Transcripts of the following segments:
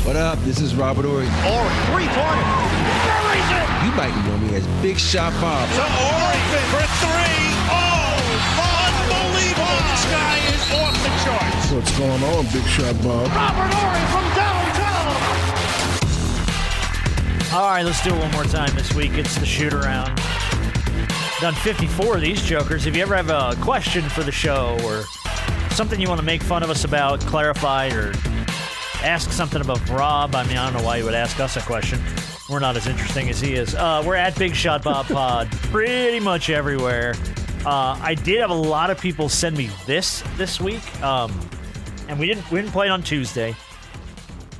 What up? This is Robert Ory. Ory, three-pointer. Buries it. You might know me as Big Shot Bob. To Ory for three. Oh, unbelievable. This guy is off the charts. What's going on, Big Shot Bob? Robert Ory from downtown. All right, let's do it one more time this week. It's the shoot around. Done 54 of these jokers. If you ever have a question for the show or something you want to make fun of us about, clarify, or ask something about Rob, I mean, I don't know why you would ask us a question. We're not as interesting as he is. We're at Big Shot Bob Pod pretty much everywhere. I did have a lot of people send me this week, and we didn't play it on Tuesday.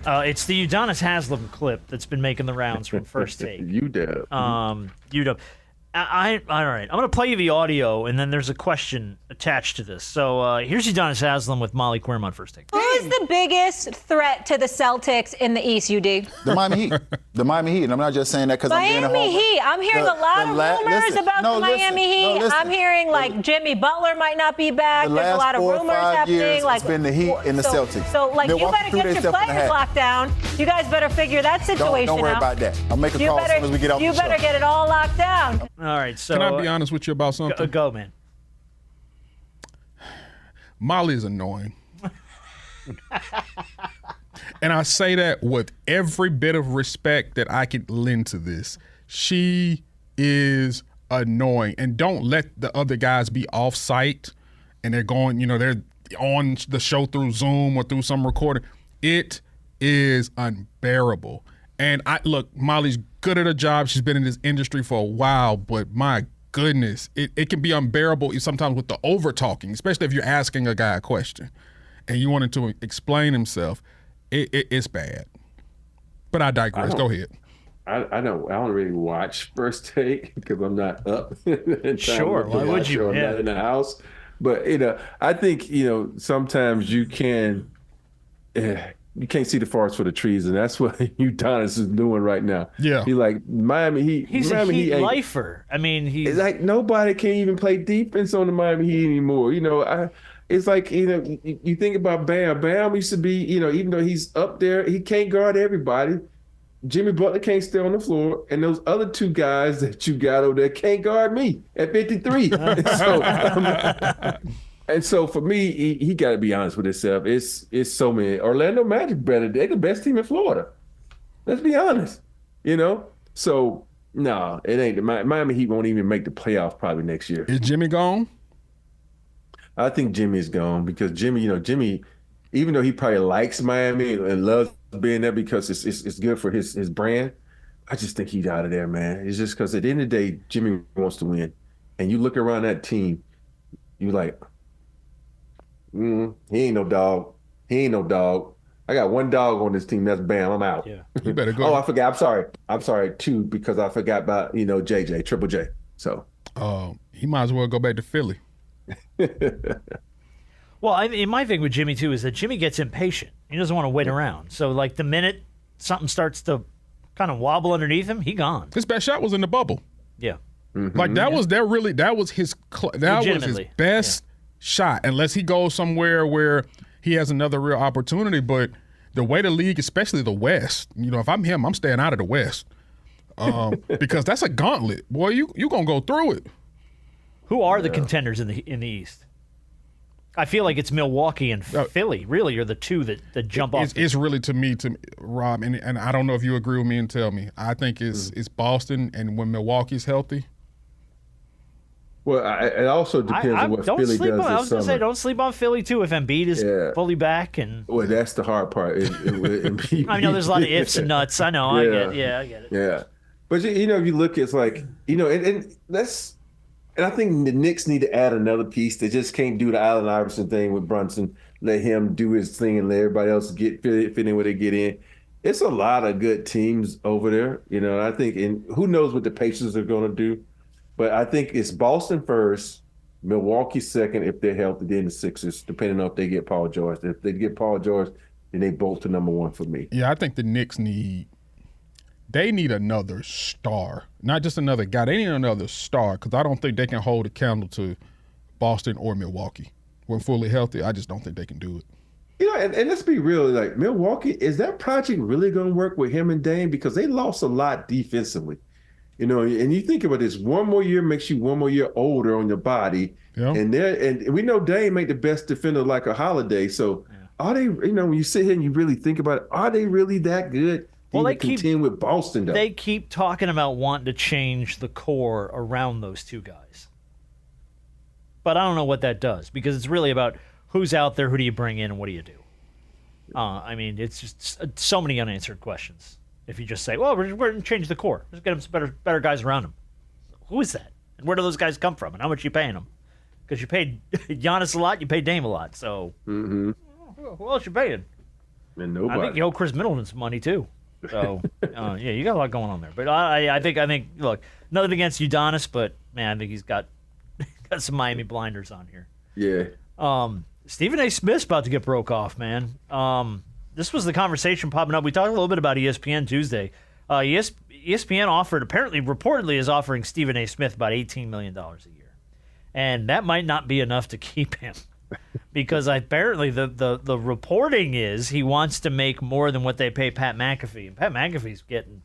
It's the Udonis Haslem clip that's been making the rounds from First Take. UW. UW. All right. I'm going to play you the audio, and then there's a question attached to this. So here's Udonis Haslem with Molly Quirm on First Take. Who's the biggest threat to the Celtics in the East, UD? The Miami Heat. The Miami Heat. And I'm not just saying that because I'm being a Miami homer. Heat. I'm hearing a lot of rumors about the Miami Heat. I'm hearing like Jimmy Butler might not be back. There's a lot of rumors happening. It's been the Heat and the Celtics. So like Milwaukee you better get your players locked down. You guys better figure that situation out. Don't worry about that. I'll make a call as soon as we get off the show. You better get it all locked down. All right. So can I be honest with you about something? Go, man. Molly is annoying. And I say that with every bit of respect that I could lend to this. She is annoying. And don't let the other guys be off-site and they're going, they're on the show through Zoom or through some recording. It is unbearable. And look, Molly's good at her job. She's been in this industry for a while, but my goodness, it can be unbearable sometimes with the over-talking, especially if you're asking a guy a question and you want him to explain himself. It's bad. But I digress. Go ahead. I don't really watch First Take because I'm not up. Sure. Why would you? I'm not in the house. But I think sometimes you can't see the forest for the trees, and that's what Udonis is doing right now. Yeah, he's like Miami Heat. He's Miami a Heat Heat lifer. I mean, it's like nobody can even play defense on the Miami Heat anymore. It's like you think about Bam. Bam used to be even though he's up there, he can't guard everybody. Jimmy Butler can't stay on the floor, and those other two guys that you got over there can't guard me at 53. And so for me, he got to be honest with himself. It's so many. Orlando Magic better. They're the best team in Florida. Let's be honest. So no, it ain't. Miami Heat won't even make the playoffs probably next year. Is Jimmy gone? I think Jimmy's gone because Jimmy, even though he probably likes Miami and loves being there because it's good for his brand, I just think he's out of there, man. It's just because at the end of the day, Jimmy wants to win. And you look around that team, you like, he ain't no dog. He ain't no dog. I got one dog on this team. That's Bam. I'm out. Yeah, you better go. I forgot. I'm sorry, too, because I forgot about, JJ, Triple J. So. He might as well go back to Philly. Well, my thing with Jimmy, too, is that Jimmy gets impatient. He doesn't want to wait around. So, like, the minute something starts to kind of wobble underneath him, he gone. His best shot was in the bubble. Yeah. Mm-hmm. Like, that was his best shot, unless he goes somewhere where he has another real opportunity. But the way the league, especially the West, if I'm him, I'm staying out of the West because that's a gauntlet. Boy, you going to go through it. Who are the contenders in the East? I feel like it's Milwaukee and Philly, really, are the two that jump off. It's really, to me, Rob, and I don't know if you agree with me and tell me. I think it's Boston, and when Milwaukee's healthy. Well, it also depends on what Philly does this summer. I was going to say, don't sleep on Philly, too, if Embiid is fully back. Well, that's the hard part. Embiid, I know there's a lot of ifs and nuts. I know. I get it. Yeah. But, if you look, it's like, and that's – and I think the Knicks need to add another piece. They just can't do the Allen Iverson thing with Brunson, let him do his thing and let everybody else fit in where they get in. It's a lot of good teams over there, I think, and who knows what the Pacers are going to do. But I think it's Boston first, Milwaukee second if they're healthy, then the Sixers, depending on if they get Paul George. If they get Paul George, then they bolt to number one for me. Yeah, I think the Knicks need another star, not just another guy. They need another star because I don't think they can hold a candle to Boston or Milwaukee. When fully healthy, I just don't think they can do it. And let's be real, like Milwaukee, is that project really going to work with him and Dame? Because they lost a lot defensively. And you think about this, one more year makes you one more year older on your body. Yep. And we know Dame ain't the best defender like a Holiday. So are they, when you sit here and you really think about it, are they really that good? Well, they contend with Boston, though. They keep talking about wanting to change the core around those two guys. But I don't know what that does, because it's really about who's out there, who do you bring in, and what do you do? It's just so many unanswered questions. If you just say, well, we're going to change the core. Let's get them some better guys around them. Who is that? And where do those guys come from? And how much are you paying them? Because you paid Giannis a lot, you paid Dame a lot. So who else you paying? And nobody. I think you owe Chris Middleton some money, too. So, you got a lot going on there. But I think, look, nothing against Udonis, but, man, I think he's got some Miami blinders on here. Yeah. Stephen A. Smith's about to get broke off, man. This was the conversation popping up. We talked a little bit about ESPN Tuesday. ESPN reportedly is offering Stephen A. Smith about $18 million a year. And that might not be enough to keep him. Because apparently the reporting is he wants to make more than what they pay Pat McAfee. And Pat McAfee's getting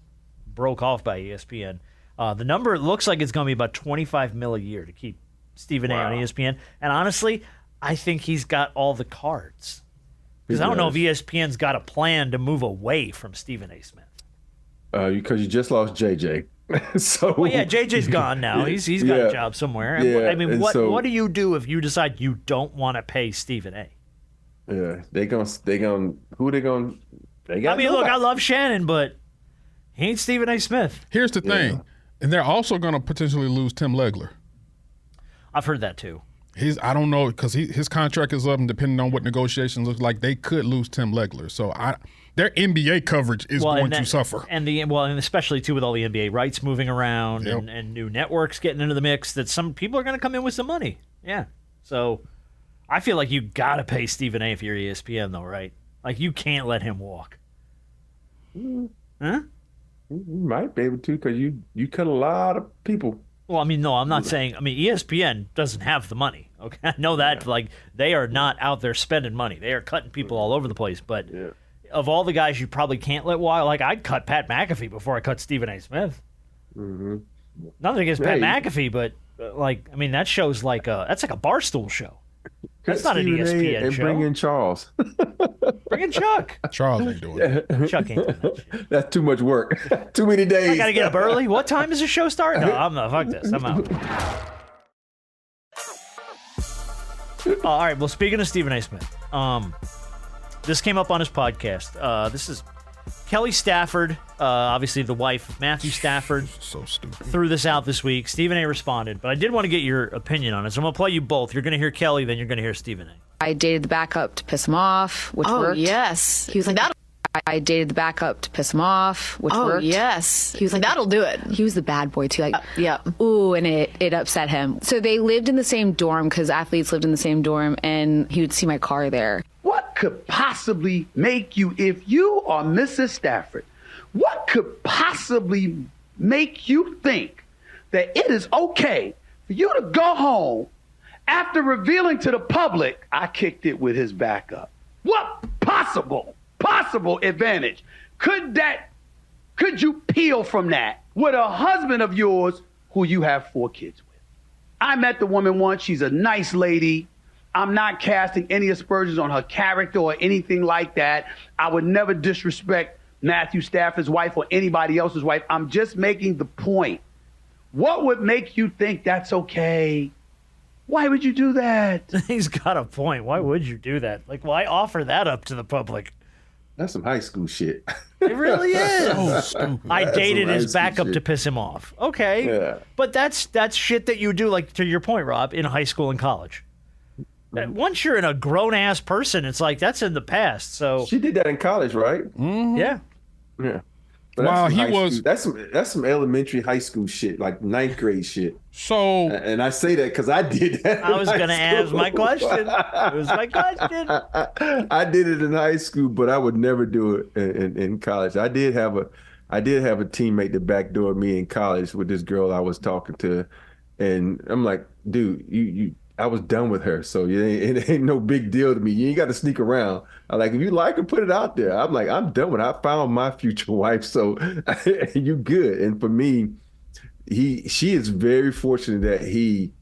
broke off by ESPN. The number looks like it's going to be about $25 million a year to keep Stephen A. on ESPN. And honestly, I think he's got all the cards. Because I don't know if ESPN's got a plan to move away from Stephen A. Smith. Because you just lost JJ. So well, yeah, JJ's gone now. He's got a job somewhere. Yeah, what do you do if you decide you don't want to pay Stephen A? Yeah, they got. Look, I love Shannon, but he ain't Stephen A. Smith. Here's the thing, and they're also going to potentially lose Tim Legler. I've heard that too. I don't know, because his contract is up, and depending on what negotiations look like, they could lose Tim Legler. So their NBA coverage is going to suffer. And especially too with all the NBA rights moving around and new networks getting into the mix, that some people are going to come in with some money. Yeah. So I feel like you got to pay Stephen A. if you're ESPN, though, right? Like, you can't let him walk. Huh? You might be able to, because you cut a lot of people. Well, no, I'm not saying. ESPN doesn't have the money. Okay, I know that. Like, they are not out there spending money. They are cutting people all over the place. But of all the guys you probably can't let walk, like, I'd cut Pat McAfee before I cut Stephen A. Smith. Mm-hmm. Nothing against Pat McAfee, but that show's like that's like a Barstool show. That's not an ESPN show. Bring in Charles. Bring in Chuck. Charles ain't doing it. Chuck ain't doing that shit. That's too much work. Too many days. I got to get up early. What time does the show start? No, I'm not. Fuck this. I'm out. All right. Well, speaking of Stephen A. Smith, this came up on his podcast. This is Kelly Stafford, obviously the wife of Matthew Stafford. So stupid. Threw this out this week. Stephen A. responded, but I did want to get your opinion on it. So I'm going to play you both. You're going to hear Kelly, then you're going to hear Stephen A. I dated the backup to piss him off, which worked. Oh, yes. He was like, that'll... I dated the backup to piss him off, which worked. Oh, yes. He was like, that'll do it. He was the bad boy, too. Yeah. Ooh, and it upset him. So they lived in the same dorm, because athletes lived in the same dorm, and he would see my car there. What could possibly make you, if you are Mrs. Stafford, what could possibly make you think that it is okay for you to go home after revealing to the public, I kicked it with his backup? What possible advantage could you peel from that with a husband of yours who you have 4 kids with? I met the woman once. She's a nice lady. I'm not casting any aspersions on her character or anything like that. I would never disrespect Matthew Stafford's wife or anybody else's wife. I'm just making the point. What would make you think that's okay? Why would you do that? He's got a point. Why would you do that? Like, why offer that up to the public? That's some high school shit. It really is. I dated his backup to piss him off. Okay. Yeah. But that's shit that you do, like, to your point, Rob, in high school and college. Once you're a grown-ass person, it's like, that's in the past. So she did that in college, right? Mm-hmm. Yeah. Yeah. But that's some elementary high school shit, like 9th grade shit. So, and I say that because I did that. I was going to ask my question. It was my question. I did it in high school, but I would never do it in college. I did have a teammate that backdoored me in college with this girl I was talking to, and I'm like, dude, I was done with her. So it ain't no big deal to me. You ain't got to sneak around. I'm like, if you like her, put it out there. I'm like, I'm done with her. I found my future wife, so you good. And for me, she is very fortunate that he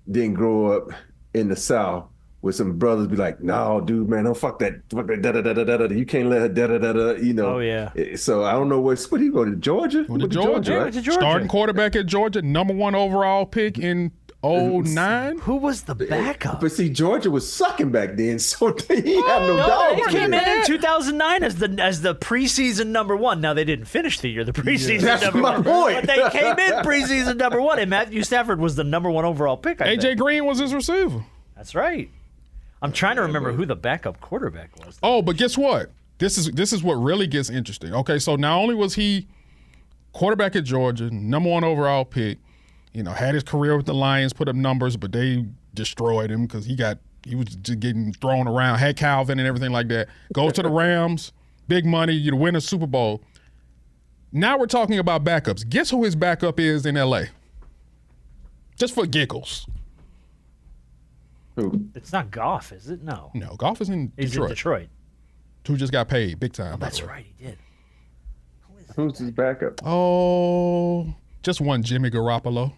didn't grow up in the South with some brothers be like, no, dude, man, don't fuck that, da-da-da-da-da-da. You can't let her da-da-da-da, you know. Oh, yeah. So I don't know what he go to Georgia? Went to Georgia. Right? Starting quarterback at Georgia, #1 overall pick in 2009. Who was the backup? But see, Georgia was sucking back then, so he had no dog. He came in 2009 as the preseason #1. Now, they didn't finish the year the preseason That's #1. my point. But they came in preseason #1, and Matthew Stafford was the #1 overall pick, I AJ think. Green was his receiver. That's right. I'm trying to remember who the backup quarterback was. Oh, but guess what? This is what really gets interesting. Okay, so not only was he quarterback at Georgia, #1 overall pick, had his career with the Lions, put up numbers, but they destroyed him because he was just getting thrown around, had Calvin and everything like that. Goes to the Rams, big money, you win a Super Bowl. Now we're talking about backups. Guess who his backup is in L.A.? Just for giggles. Who? It's not Goff, is it? No. No, Goff is in He's Detroit. in Detroit. Who just got paid big time. Oh, that's right, he did. Who's his backup? Oh, just one, Jimmy Garoppolo.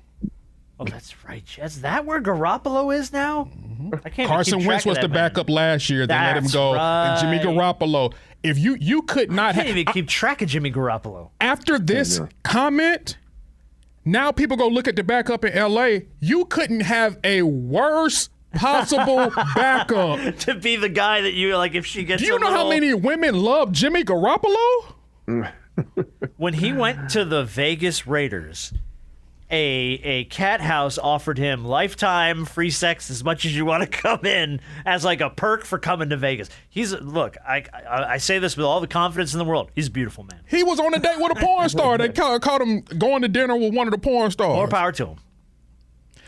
Oh, that's right. Is that where Garoppolo is now? Mm-hmm. I can't Carson keep track Wentz was of the that, man. backup last year. They let him That's go. And Jimmy right. Garoppolo. If you could not I can't even keep track of Jimmy Garoppolo. After this comment, now people go look at the backup in LA. You couldn't have a worse possible backup. To be the guy that you like if she gets. Do you know how many women love Jimmy Garoppolo? When he went to the Vegas Raiders, a cat house offered him lifetime free sex as much as you want to come in as like a perk for coming to Vegas. Look, I say this with all the confidence in the world. He's a beautiful man. He was on a date with a porn star. They caught him going to dinner with one of the porn stars. More power to him.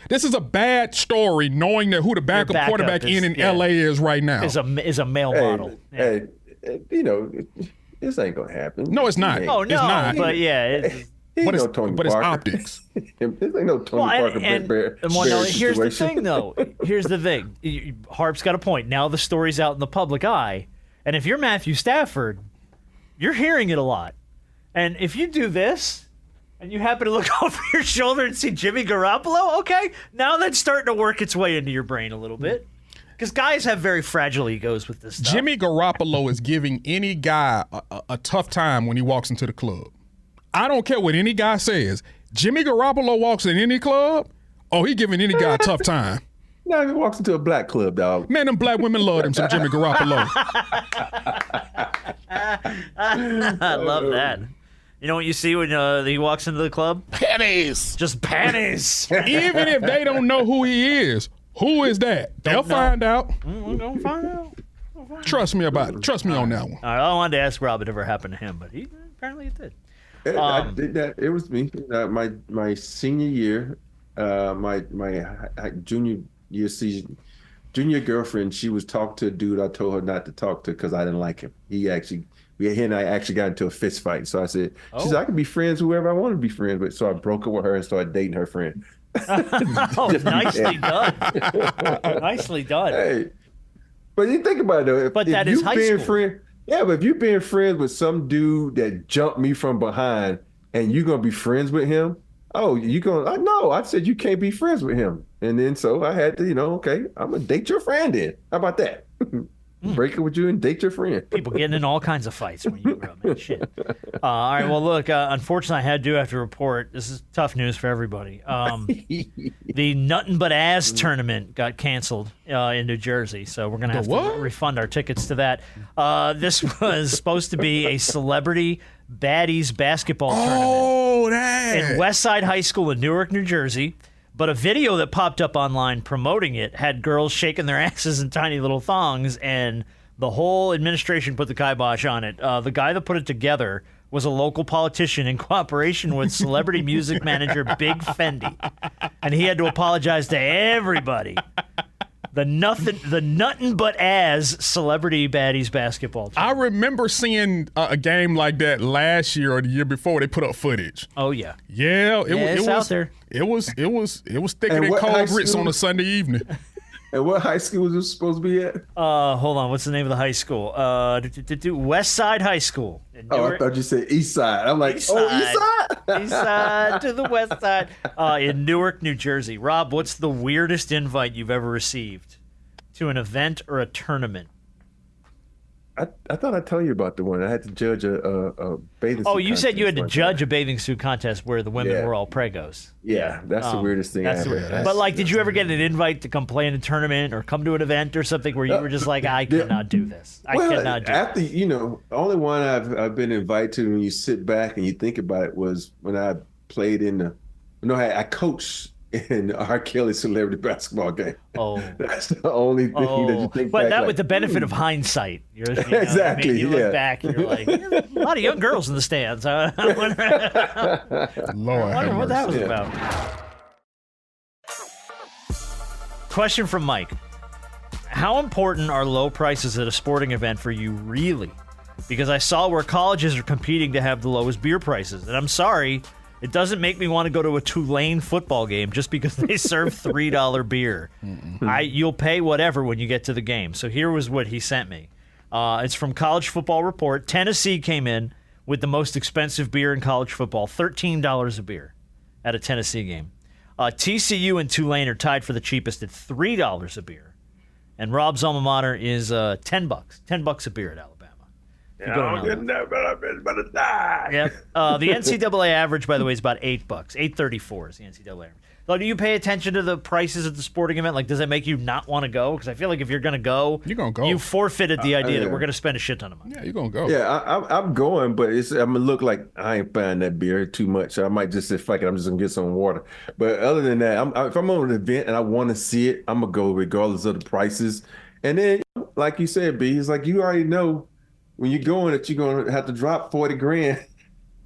This is a bad story, knowing that who the backup quarterback in LA is right now. Is a male model. Hey, this ain't gonna happen. No, it's not. Oh no, it's not. but yeah. But it's Parker. optics. This ain't no Tony Parker. Here's the thing, though. Here's the thing. Harp's got a point. Now the story's out in the public eye, and if you're Matthew Stafford, you're hearing it a lot. And if you do this, and you happen to look over your shoulder and see Jimmy Garoppolo, okay, now that's starting to work its way into your brain a little bit. Because guys have very fragile egos with this stuff. Jimmy Garoppolo is giving any guy a tough time when he walks into the club. I don't care what any guy says. Jimmy Garoppolo walks in any club, he giving any guy a tough time. No, he walks into a black club, dog. Man, them black women love him, some Jimmy Garoppolo. I love that. You know what you see when he walks into the club? Pennies. Just panties. Even if they don't know who he is, who is that? They'll find out. We're going to find out. Trust me about it. Trust me on that one. All right, I wanted to ask Rob if it ever happened to him, but apparently it did. I did that. It was me. My senior year, my junior year season, junior girlfriend. She was talking to a dude I told her not to talk to because I didn't like him. He and I actually got into a fist fight. So I said, she said I can be friends with whoever I want to be friends with. So I broke up with her and started dating her friend. Nicely done. Nicely done. Hey, but you think about it though. But that is high school. But if you're being friends with some dude that jumped me from behind and you're going to be friends with him, no, I said you can't be friends with him. And then so I had to, okay, I'm going to date your friend then. How about that? Break it with you and date your friend. People getting in all kinds of fights when you grow up, man. Shit. All right, well, look, unfortunately, I have to report. This is tough news for everybody. The Nuttin But Azz tournament got canceled in New Jersey, so we're going to have to refund our tickets to that. This was supposed to be a celebrity baddies basketball tournament in Westside High School in Newark, New Jersey. But a video that popped up online promoting it had girls shaking their asses in tiny little thongs, and the whole administration put the kibosh on it. The guy that put it together was a local politician in cooperation with celebrity music manager Big Fendi. And he had to apologize to everybody The Nuttin But Azz Celebrity Baddies basketball team. I remember seeing a game like that last year or the year before. They put up footage. Oh yeah. Yeah, it was out there. It was thicker than cold grits on a Sunday evening. And what high school was it supposed to be at? Hold on. What's the name of the high school? West Side High School. I thought you said East Side. I'm like, East Side? East Side to the West Side. In Newark, New Jersey. Rob, what's the weirdest invite you've ever received to an event or a tournament? I thought I'd tell you about the one. I had to judge a bathing suit. Oh, you said you had to judge a bathing suit contest where the women were all pregos. Yeah, that's the weirdest thing I ever had. But, like, did you ever get an invite to come play in a tournament or come to an event or something where you were just like, I cannot do this. I cannot do after, this. the only one I've been invited to when you sit back and you think about it was when I played I coached in our Kelly celebrity basketball game. Oh, that's the only thing that you think. But back, that with the benefit of hindsight, exactly. You look back, and you're like, a lot of young girls in the stands. I wonder what that was about. Question from Mike: how important are low prices at a sporting event for you, really? Because I saw where colleges are competing to have the lowest beer prices, and I'm sorry. It doesn't make me want to go to a Tulane football game just because they serve $3 beer. You'll pay whatever when you get to the game. So here was what he sent me. It's from College Football Report. Tennessee came in with the most expensive beer in college football, $13 a beer at a Tennessee game. TCU and Tulane are tied for the cheapest at $3 a beer. And Rob's alma mater is $10. $10 a beer at Alabama. I don't get that, but I'm about to die. Yep. The NCAA average, by the way, is about $8. $8.34 is the NCAA average. So do you pay attention to the prices at the sporting event? Like, does that make you not want to go? Because I feel like if you're going to go, you forfeited the idea that we're going to spend a shit ton of money. Yeah, you're going to go. Yeah, I'm going, but I'm going to look like I ain't buying that beer too much. So I might just say, fuck it, I'm just going to get some water. But other than that, if I'm on an event and I want to see it, I'm going to go regardless of the prices. And then, like you said, B, it's like you already know when you're going that you're going to have to drop $40,000.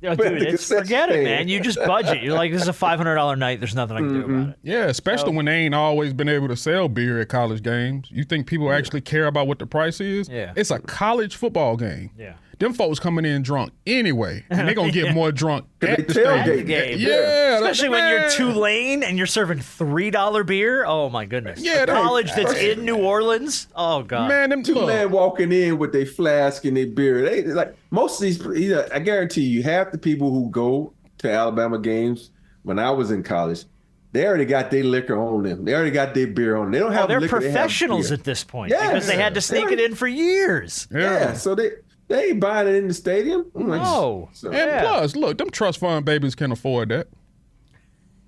Yo, dude, forget it, man. You just budget. You're like, this is a $500 night. There's nothing I can do about it. Yeah, especially when they ain't always been able to sell beer at college games. You think people actually care about what the price is? Yeah. It's a college football game. Yeah. Them folks coming in drunk anyway, and they're going to get more drunk at the tailgate stadium. Yeah. Especially when you're Tulane and you're serving $3 beer. Oh, my goodness. Yeah, a college that's in New Orleans. Oh, God. Man, them Tulane walking in with their flask and their beer. They like most of these, I guarantee you, half the people who go to Alabama games when I was in college, they already got their liquor on them. They already got their beer on them. They don't have liquor. They're professionals at this point because they had to sneak it in for years. Yeah, so they ain't buying it in the stadium. No. And plus, look, them trust fund babies can afford that.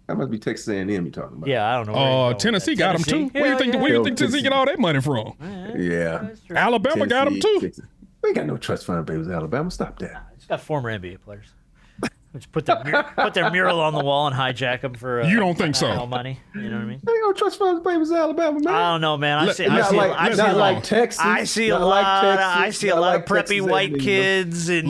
That must be Texas A&M you're talking about. Yeah, I don't know. Tennessee got them too. Where do you think Tennessee get all that money from? Yeah. Alabama got them too. We ain't got no trust fund babies in Alabama. Stop that. It's got former NBA players. Just put their mural on the wall and hijack them for you don't think so? Money. You know what I mean? They don't trust fund babies in Alabama, man. I don't know, man. I see like Texas. I see a lot of preppy white kids in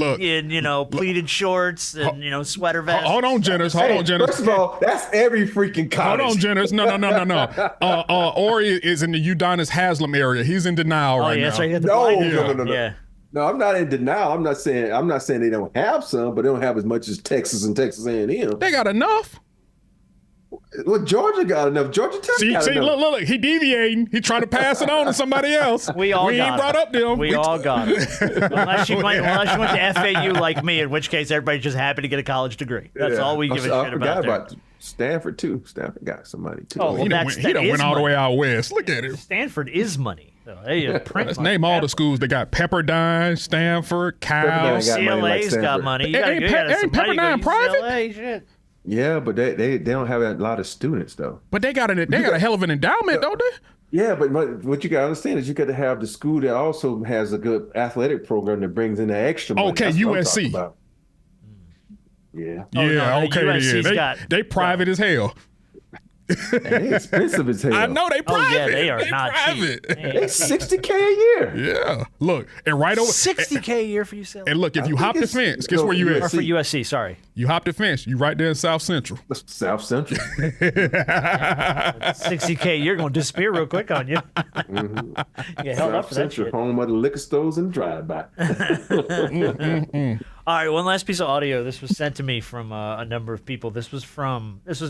pleated shorts and sweater vests. Hold on, Jenners. First of all, that's every freaking college. Hold on, Jenners. No. Ori is in the Udonis Haslem area. He's in denial right now. That's right. No. Yeah. No, I'm not in denial. I'm not saying they don't have some, but they don't have as much as Texas and Texas A&M. They got enough. Well, Georgia got enough. Georgia Tech got enough. Look, he deviating. He trying to pass it on to somebody else. We ain't brought up them. We all got it. Unless you went to FAU like me, in which case everybody's just happy to get a college degree. That's all we give a shit about. I forgot about Stanford too. Stanford got some money too. Oh, well, he done went all the way out west. Look at him. Stanford is money. So let's name all the schools that got Pepperdine, Stanford, Cal. CLA's got money. Ain't Pepperdine private? Shit. Yeah, but they don't have a lot of students though. But they got a hell of an endowment, don't they? Yeah, but what you got to understand is you got to have the school that also has a good athletic program that brings in the extra money. Okay, USC. Yeah. Okay. They private as hell. They expensive as hell. I know they private. Oh yeah, they are not private. cheap. They $60K a year. Yeah. Look, and right over $60K a year for UCLA. And look, if you hop the fence, guess where you at? Or for USC, sorry. You hop the fence, you right there in South Central. South Central. $60K, you're going to disappear real quick on you. You get held up for that Central, shit. home of the liquor stores and drive-by. All right, one last piece of audio. This was sent to me from a number of people. This was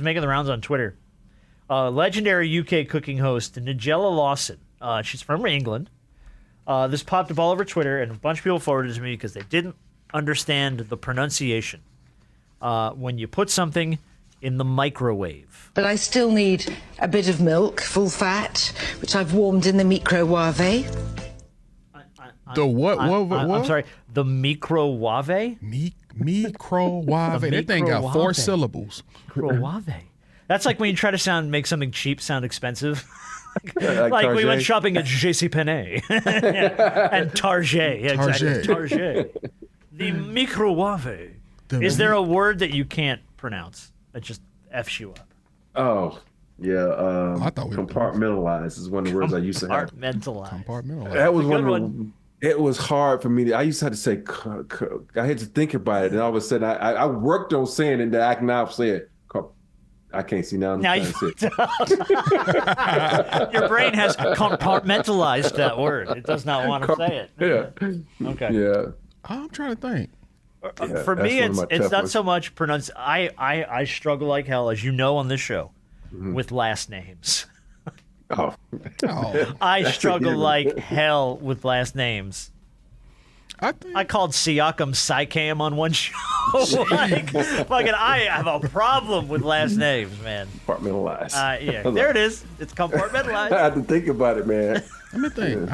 making the rounds on Twitter. Legendary UK cooking host Nigella Lawson. She's from England. This popped up all over Twitter, and a bunch of people forwarded it to me because they didn't understand the pronunciation. When you put something in the microwave. But I still need a bit of milk, full fat, which I've warmed in the microwave. The what? I'm sorry, the microwave? Microwave. That thing got 4 syllables. Microwave. That's like when you try to make something cheap sound expensive. like we went shopping at JCPenney and Target. Yeah, exactly. Target. The microwave. Is there a word that you can't pronounce that just F's you up? Oh, yeah. I thought compartmentalize is one of the words I used to have. Compartmentalize. That was one. It was hard for me. I used to have to say, I had to think about it. And all of a sudden, I worked on saying it that I can now say it. I can't see now. Now your brain has compartmentalized that word. It does not want to say it. Yeah. Okay. Yeah. I'm trying to think. For me, it's not so much pronounce. I struggle like hell, as you know, on this show, with last names. Oh. I struggle like hell with last names. I called Siakam Sycam on one show. I have a problem with last names, man. Compartmentalized. Yeah, there it is. It's compartmentalized. I had to think about it, man. Let me think.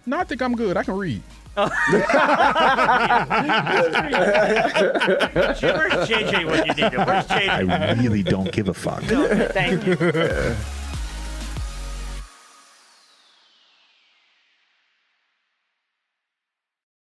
No, I think I'm good. I can read. Where's JJ when you need him? Where's JJ? I really don't give a fuck. No, thank you.